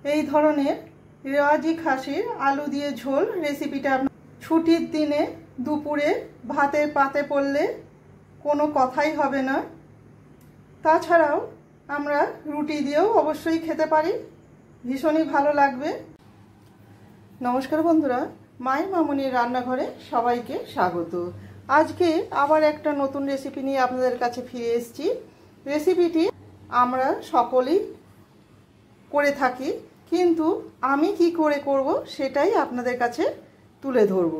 এই ধরনের রেওয়াজি খাসির আলু দিয়ে ঝোল রেসিপিটা ছুটির দিনে দুপুরে ভাতের পাতে পড়লে কোনো কথাই হবে না। তাছাড়াও আমরা রুটি দিয়েও অবশ্যই খেতে পারি, ভীষণই ভালো লাগবে। নমস্কার বন্ধুরা, মায়ের মামনির রান্নাঘরে সবাইকে স্বাগত। আজকে আবার একটা নতুন রেসিপি নিয়ে আপনাদের কাছে ফিরে এসেছি। রেসিপিটি আমরা সকলেই করে থাকি, কিন্তু আমি কি করে করব সেটাই আপনাদের কাছে তুলে ধরব।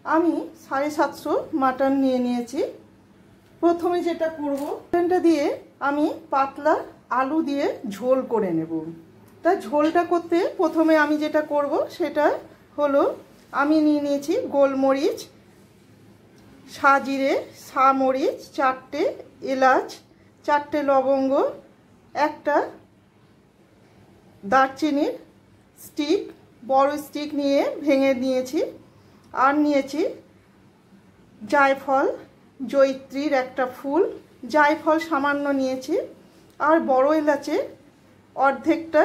আমি 750 মাটন নিয়ে নিয়েছি। প্রথমে যেটা করব, মাটনটা দিয়ে আমি পাতলা আলু দিয়ে ঝোল করে নেব। তা ঝোলটা করতে প্রথমে আমি যেটা করব সেটা হলো, আমি নিয়ে নিয়েছি গোলমরিচ, সাজিরে, সামরিচ, 4টে এলাচ, 4টে লবঙ্গ, একটা দারচিনির স্টিক, বড় স্টিক নিয়ে ভেঙে নিয়েছি। আর নিয়েছি জায়ফল, জয়িত্রীর একটা ফুল, জায়ফল সামান্য নিয়েছি। আর বড় এলাচে অর্ধেকটা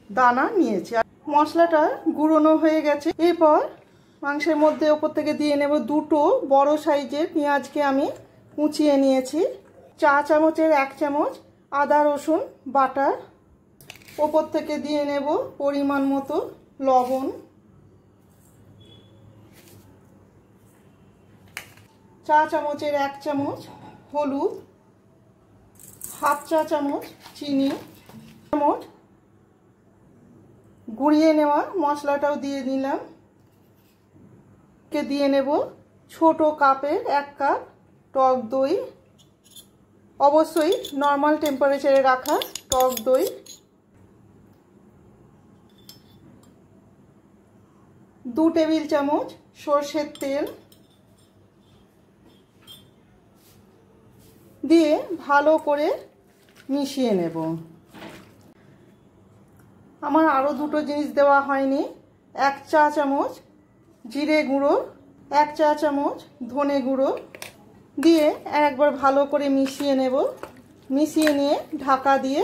দানা নিয়েছি। আর মশলাটা গুঁড়োনো হয়ে গেছে। এরপর মাংসের মধ্যে ওপর থেকে দিয়ে নেব 2টো বড় সাইজের পেঁয়াজকে আমি কুচিয়ে নিয়েছি। 1 চামচের 1 চামচ আদা রসুন বাটা, ওপর থেকে দিয়ে নেব পরিমাণ মতো লবণ, 1 চামচের 1 চামচ হলুদ, 1/2 চা চামচ চিনি, চামচ গুঁড়িয়ে নেওয়া মশলাটাও দিয়ে দিলাম। দিয়ে নেব ছোট কাপের 1 কাপ টক দই, অবশ্যই নর্মাল টেম্পারেচারে রাখা টক দই, 2 টেবিল চামচ সরষের তেল দিয়ে ভালো করে মিশিয়ে নেব। আমার আরও 2টো জিনিস দেওয়া হয়নি। 1 চা চামচ জিরে গুঁড়ো, 1 চা চামচ ধনে গুঁড়ো দিয়ে একবার ভালো করে মিশিয়ে নেব। মিশিয়ে নিয়ে ঢাকা দিয়ে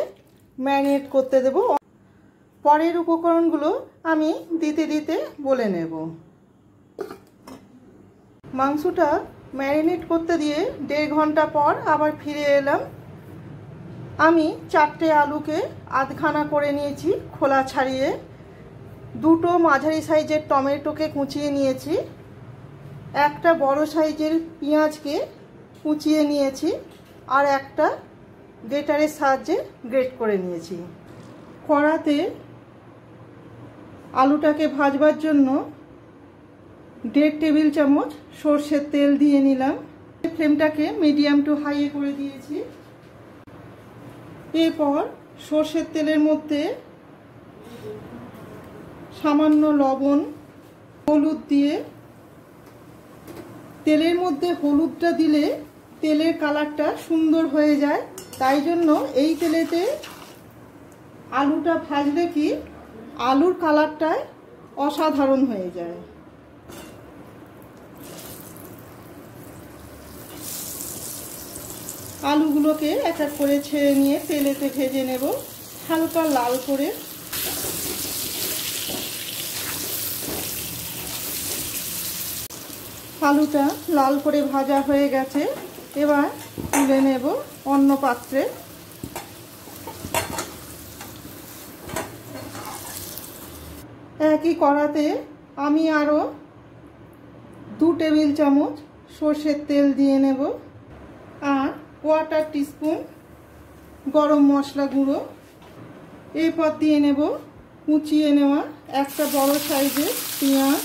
ম্যারিনেট করতে দেব। পরের উপকরণগুলো আমি দিতে দিতে বলে নেব। মাংসটা ম্যারিনেট করতে দিয়ে 1.5 ঘন্টা পর আবার ফিরে এলাম। আমি 4টে আলুকে আধখানা করে নিয়েছি খোলা ছাড়িয়ে, 2টো মাঝারি সাইজের টমেটোকে কুচিয়ে নিয়েছি, একটা বড় সাইজের পেঁয়াজকে কুচিয়ে নিয়েছি, আর একটা গ্রেটারের সাহায্যে গ্রেট করে নিয়েছি। কড়াতে আলুটাকে ভাজবার জন্য 1.5 টেবিল চামচ সরষের তেল দিয়ে নিলাম। ফ্লেমটাকে মিডিয়াম টু হাইয়ে করে দিয়েছি। এরপর সরষের তেলের মধ্যে সামান্য লবণ, হলুদ দিয়ে, তেলের মধ্যে হলুদটা দিলে তেলের কালারটা সুন্দর হয়ে যায়, তাই জন্য এই তেলেতে আলুটা ভাজলে কি আলুর কালারটাই অসাধারণ হয়ে যায়। আলুগুলোকে এক এক করে ছেড়ে নিয়ে তেলেতে ভেজে নেব হালকা লাল করে। আলুটা লাল করে ভাজা হয়ে গেছে, এবার তুলে নেব অন্য পাত্রে। একই কড়াতে আমি আরও 2 টেবিল চামচ সরষের তেল দিয়ে নেব, আর 1/4 টিস্পুন গরম মশলা গুঁড়ো। এরপর দিয়ে নেব কুচিয়ে নেওয়া একটা বড় সাইজের পেঁয়াজ।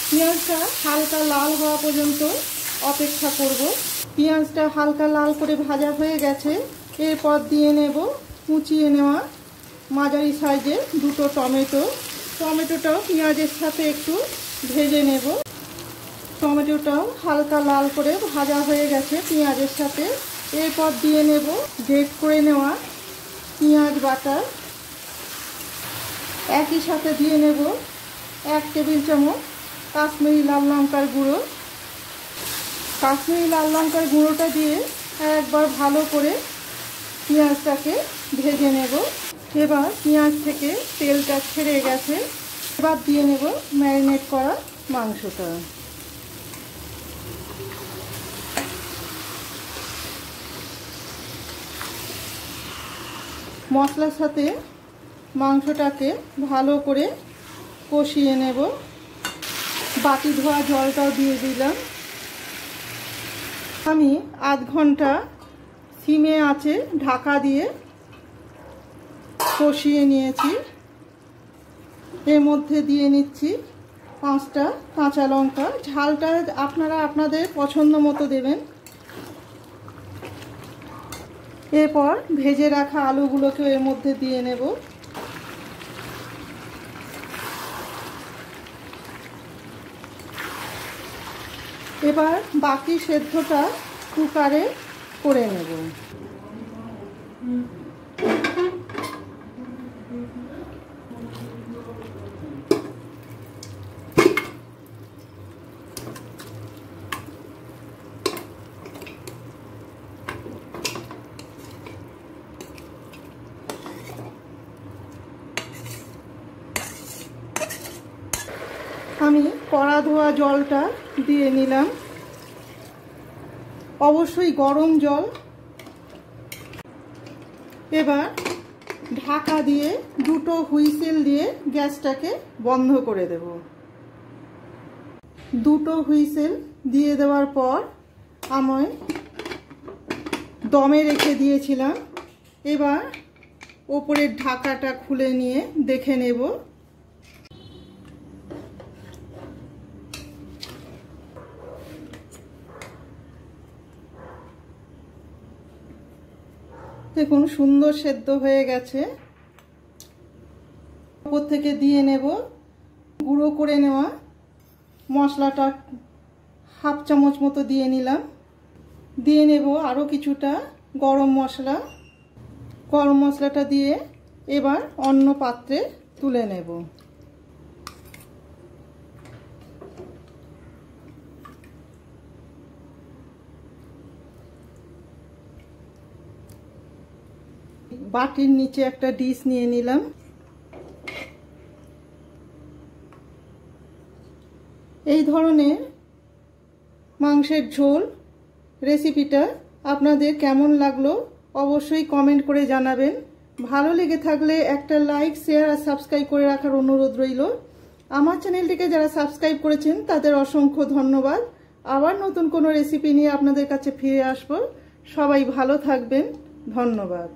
পেঁয়াজটা হালকা লাল হওয়া পর্যন্ত অপেক্ষা করব। পেঁয়াজটা হালকা লাল করে ভাজা হয়ে গেছে। এরপর দিয়ে নেব কুচিয়ে নেওয়া মাঝারি সাইজের 2টো টমেটো। টমেটোটাও পেঁয়াজের সাথে একটু ভেজে নেব। টমেটোটাও হালকা লাল করে ভাজা হয়ে গেছে পেঁয়াজের সাথে। এরপর দিয়ে নেব গ্রেট করে নেওয়া পেঁয়াজ বাটা। একই সাথে দিয়ে নেব 1 টেবিল চামচ কাশ্মীরি লাল লঙ্কার গুঁড়ো। কাশ্মীরি লাল লঙ্কার গুঁড়োটা দিয়ে একবার ভালো করে পেঁয়াজটাকে ভেজে নেব। এবার পেঁয়াজ থেকে তেলটা ছেড়ে গেছে, এবার দিয়ে নেব ম্যারিনেট করা মাংসটা। মশলার সাথে মাংসটাকে ভালো করে কষিয়ে নেব। বাটি ধোয়া জলটাও দিয়ে দিলাম। আমি আধ ঘন্টা সিমে আঁচে ঢাকা দিয়ে কষিয়ে নিয়েছি। এর মধ্যে দিয়ে নিচ্ছি 5টা কাঁচা লঙ্কা। ঝালটা আপনারা আপনাদের পছন্দ মতো দেবেন। এরপর ভেজে রাখা আলুগুলোকে এর মধ্যে দিয়ে নেব। এবার বাকি সেদ্ধটা কুকারে করে নেব। আমি কড়া ধোয়া জলটা দিয়ে নিলাম, অবশ্যই গরম জল। এবার ঢাকা দিয়ে 2টো হুইসেল দিয়ে গ্যাসটাকে বন্ধ করে দেব। 2টো হুইসেল দিয়ে দেওয়ার পর আমি দমে রেখে দিয়েছিলাম। এবার ওপরের ঢাকাটা খুলে নিয়ে দেখে নেব। দেখুন সুন্দর সেদ্ধ হয়ে গেছে। উপর থেকে দিয়ে নেব গুঁড়ো করে নেওয়া মশলাটা, হাফ চামচ মতো দিয়ে নিলাম। দিয়ে নেব আরও কিছুটা গরম মশলা। গরম মশলাটা দিয়ে এবার অন্য পাত্রে তুলে নেব। বাটির নিচে একটা ডিশ নিয়ে নিলাম। এই ধরনের মাংসের ঝোল রেসিপিটা আপনাদের কেমন লাগলো অবশ্যই কমেন্ট করে জানাবেন। ভালো লেগে থাকলে একটা লাইক, শেয়ার আর সাবস্ক্রাইব করে রাখার অনুরোধ রইল। আমার চ্যানেলটিকে যারা সাবস্ক্রাইব করেছেন তাদের অসংখ্য ধন্যবাদ। আবার নতুন কোনো রেসিপি নিয়ে আপনাদের কাছে ফিরে আসব। সবাই ভালো থাকবেন। ধন্যবাদ।